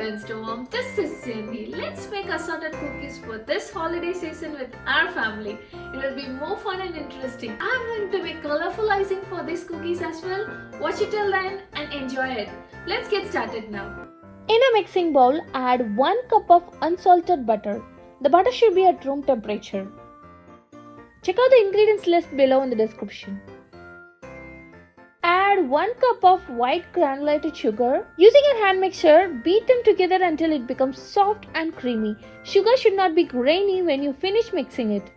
friends to warm. This is Jenny. Let's make assorted cookies for this holiday season with our family. It will be more fun and interesting. I'm going to make colorful icing for these cookies as well. Watch it till then and enjoy it. Let's get started now. In a mixing bowl, add 1 cup of unsalted butter. The butter should be at room temperature. Check out the ingredients list below in the description. Add 1 cup of white granulated sugar. Using a hand mixer, beat them together until it becomes soft and creamy. Sugar should not be grainy when you finish mixing it.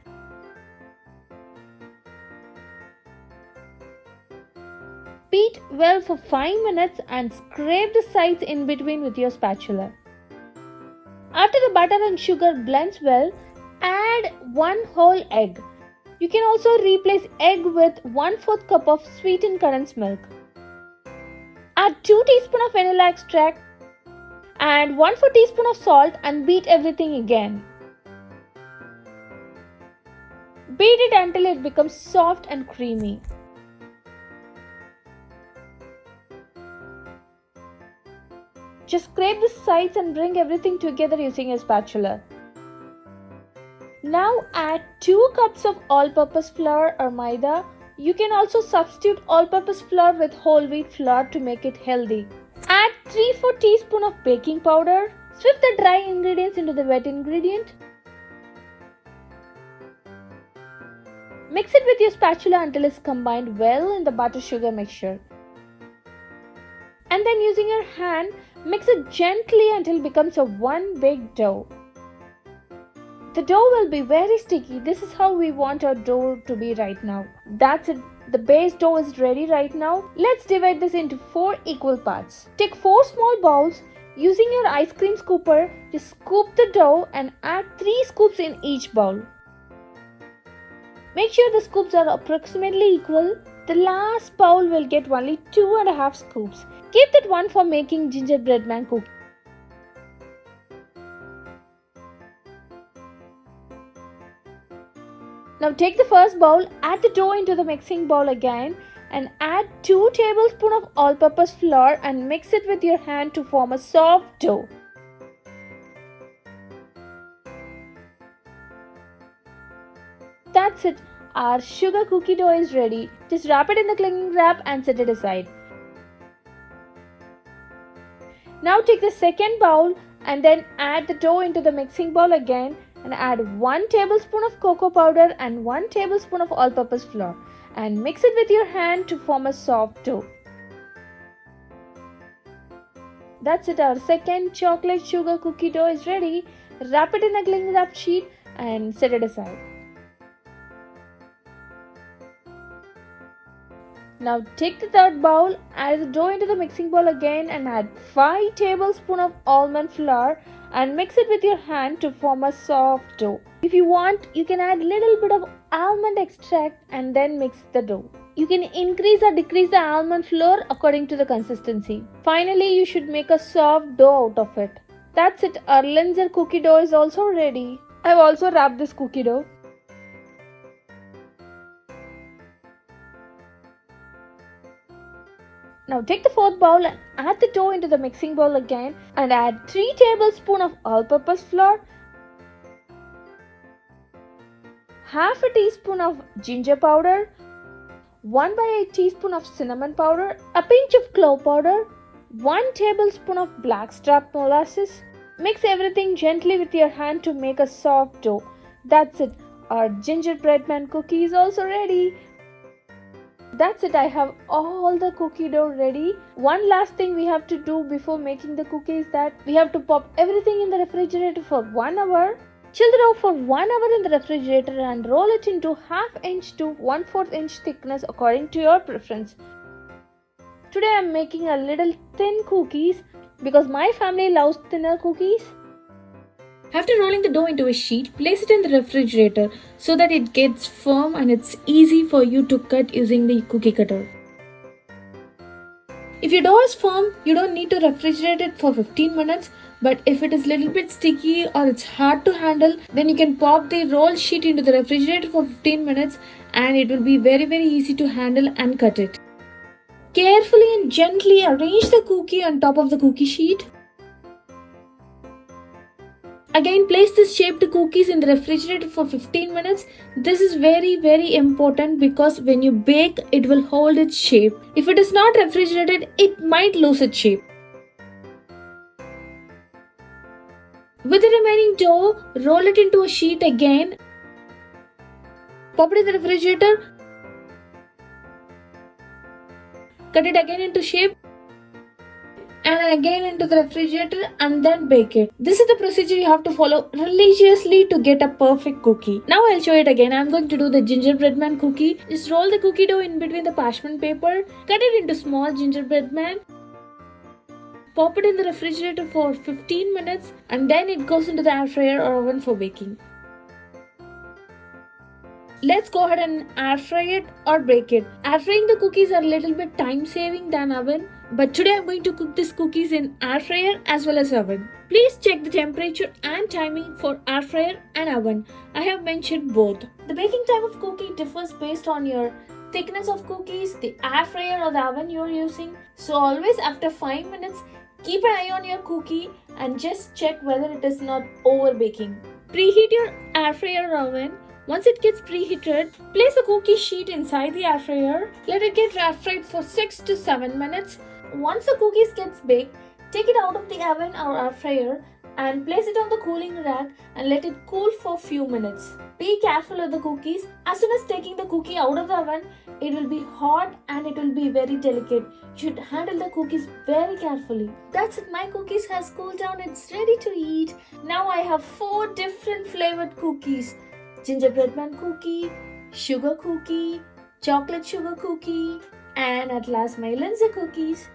Beat well for 5 minutes and scrape the sides in between with your spatula. After the butter and sugar blends well, add 1 whole egg. You can also replace egg with 1/4 cup of sweetened condensed milk. Add 2 teaspoons of vanilla extract and 1/4 teaspoon of salt and beat everything again. Beat it until it becomes soft and creamy. Just scrape the sides and bring everything together using a spatula. Now add 2 cups of all-purpose flour or maida. You can also substitute all-purpose flour with whole wheat flour to make it healthy. Add 3/4 teaspoon of baking powder. Swift the dry ingredients into the wet ingredient. Mix it with your spatula until it's combined well in the butter-sugar mixture. And then using your hand, mix it gently until it becomes a one big dough. The dough will be very sticky. This is how we want our dough to be right now. That's it. The base dough is ready right now. Let's divide this into 4 equal parts. Take 4 small bowls. Using your ice cream scooper, just scoop the dough and add 3 scoops in each bowl. Make sure the scoops are approximately equal. The last bowl will get only 2.5 scoops. Keep that one for making gingerbread man cookie. Now take the first bowl, add the dough into the mixing bowl again and add 2 tablespoons of all-purpose flour and mix it with your hand to form a soft dough. That's it. Our sugar cookie dough is ready. Just wrap it in the cling wrap and set it aside. Now take the second bowl and then add the dough into the mixing bowl again and add 1 tablespoon of cocoa powder and 1 tablespoon of all-purpose flour and mix it with your hand to form a soft dough. That's it, our second chocolate sugar cookie dough is ready. Wrap it in a cling wrap sheet and set it aside. Now take the third bowl, add the dough into the mixing bowl again and add 5 tablespoons of almond flour and mix it with your hand to form a soft dough. If you want, you can add little bit of almond extract and then mix the dough. You can increase or decrease the almond flour according to the consistency. Finally, you should make a soft dough out of it. That's it, our Linzer cookie dough is also ready. I've also wrapped this cookie dough. Now take the fourth bowl and add the dough into the mixing bowl again and add 3 tablespoons of all-purpose flour, half a teaspoon of ginger powder, 1/8 teaspoon of cinnamon powder, a pinch of clove powder, 1 tablespoon of blackstrap molasses. Mix everything gently with your hand to make a soft dough. That's it. Our gingerbread man cookie is also ready. That's it, I have all the cookie dough ready. One last thing we have to do before making the cookie is that we have to pop everything in the refrigerator for 1 hour. Chill the dough for 1 hour in the refrigerator and roll it into 1/2 inch to 1/4 inch thickness according to your preference. Today I am making a little thin cookies because my family loves thinner cookies. After rolling the dough into a sheet, place it in the refrigerator so that it gets firm and it's easy for you to cut using the cookie cutter. If your dough is firm, you don't need to refrigerate it for 15 minutes, but if it is a little bit sticky or it's hard to handle, then you can pop the roll sheet into the refrigerator for 15 minutes and it will be very easy to handle and cut it. Carefully and gently arrange the cookie on top of the cookie sheet. Again, place this shaped cookies in the refrigerator for 15 minutes. This is very important because when you bake, it will hold its shape. If it is not refrigerated, it might lose its shape. With the remaining dough, roll it into a sheet again. Pop it in the refrigerator. Cut it again into shape. And again into the refrigerator and then bake it. This is the procedure you have to follow religiously to get a perfect cookie. Now I'll show it again. I'm going to do the gingerbread man cookie. Just roll the cookie dough in between the parchment paper. Cut it into small gingerbread man. Pop it in the refrigerator for 15 minutes and then it goes into the air fryer or oven for baking. Let's go ahead and air fry it or bake it. Air frying the cookies are a little bit time saving than oven. But today I'm going to cook these cookies in air fryer as well as oven. Please check the temperature and timing for air fryer and oven. I have mentioned both. The baking time of cookie differs based on your thickness of cookies, the air fryer or the oven you're using. So always after 5 minutes, keep an eye on your cookie and just check whether it is not over baking. Preheat your air fryer or oven. Once it gets preheated, place the cookie sheet inside the air fryer. Let it get air fried for 6 to 7 minutes. Once the cookies gets baked, take it out of the oven or air fryer and place it on the cooling rack and let it cool for few minutes. Be careful of the cookies. As soon as taking the cookie out of the oven, it will be hot and it will be very delicate. You should handle the cookies very carefully. That's it, my cookies has cooled down. It's ready to eat. Now I have 4 different flavored cookies. Gingerbread man cookie, sugar cookie, chocolate sugar cookie, and at last my Lindsay cookies.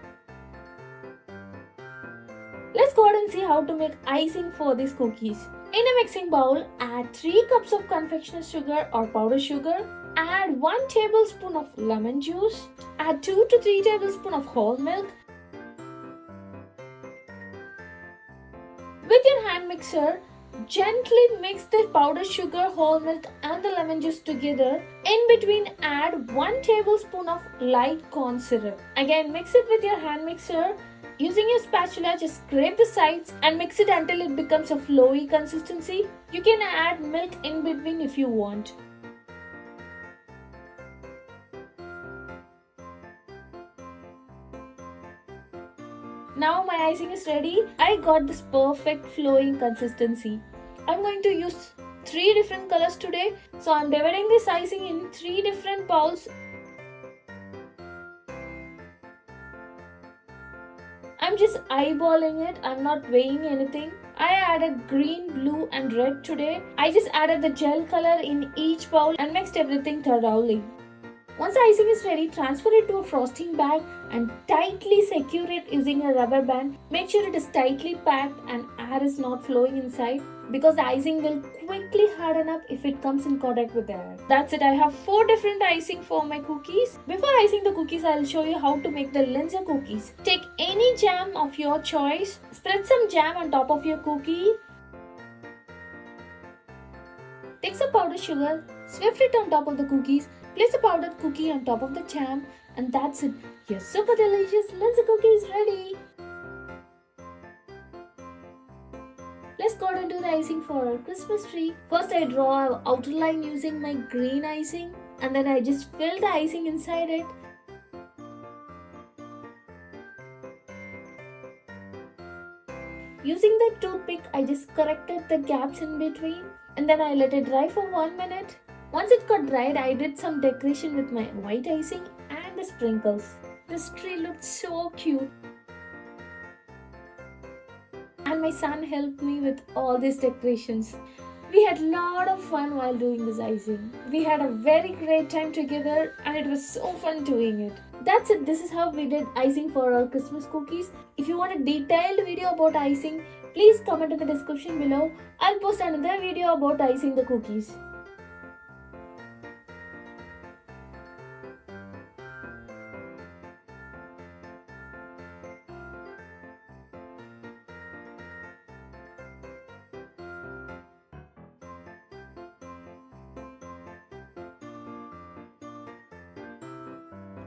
Let's go ahead and see how to make icing for these cookies. In a mixing bowl, add 3 cups of confectioner's sugar or powdered sugar. Add 1 tablespoon of lemon juice. Add 2 to 3 tablespoons of whole milk. With your hand mixer, gently mix the powdered sugar, whole milk and the lemon juice together. In between, add 1 tablespoon of light corn syrup. Again, mix it with your hand mixer. Using your spatula, just scrape the sides and mix it until it becomes a flowy consistency. You can add milk in between if you want. Now my icing is ready. I got this perfect flowing consistency. I'm going to use 3 different colors today. So I'm dividing this icing in 3 different bowls. I'm just eyeballing it. I'm not weighing anything. I added green, blue and red today. I just added the gel color in each bowl and mixed everything thoroughly. Once the icing is ready, transfer it to a frosting bag and tightly secure it using a rubber band. Make sure it is tightly packed and air is not flowing inside because the icing will quickly harden up if it comes in contact with the air. That's it. I have 4 different icing for my cookies. Before icing the cookies, I'll show you how to make the Lindsay cookies. Take any jam of your choice. Spread some jam on top of your cookie. Take some powdered sugar. Swift it on top of the cookies. Place a powdered cookie on top of the jam and that's it. Your super delicious Lindsay cookie is ready. Let's go ahead and do the icing for our Christmas tree. First I draw an outer line using my green icing and then I just fill the icing inside it. Using the toothpick, I just corrected the gaps in between and then I let it dry for 1 minute. Once it got dried, I did some decoration with my white icing and the sprinkles. This tree looked so cute. And my son helped me with all these decorations. We had a lot of fun while doing this icing. We had a very great time together and it was so fun doing it. That's it. This is how we did icing for our Christmas cookies. If you want a detailed video about icing, please comment in the description below. I'll post another video about icing the cookies.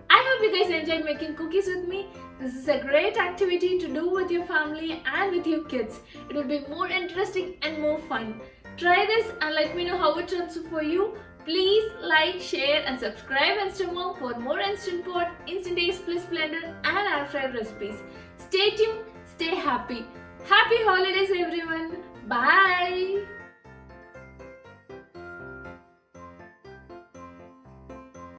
I hope you guys enjoyed making cookies with me. This is a great activity to do with your family and with your kids. It will be more interesting and more fun. Try this and let me know how it turns out for you. Please like, share and subscribe Instamom for more Instant Pot, Instant Taste Plus Blender and air fryer recipes. Stay tuned, stay happy. Happy holidays everyone. Bye.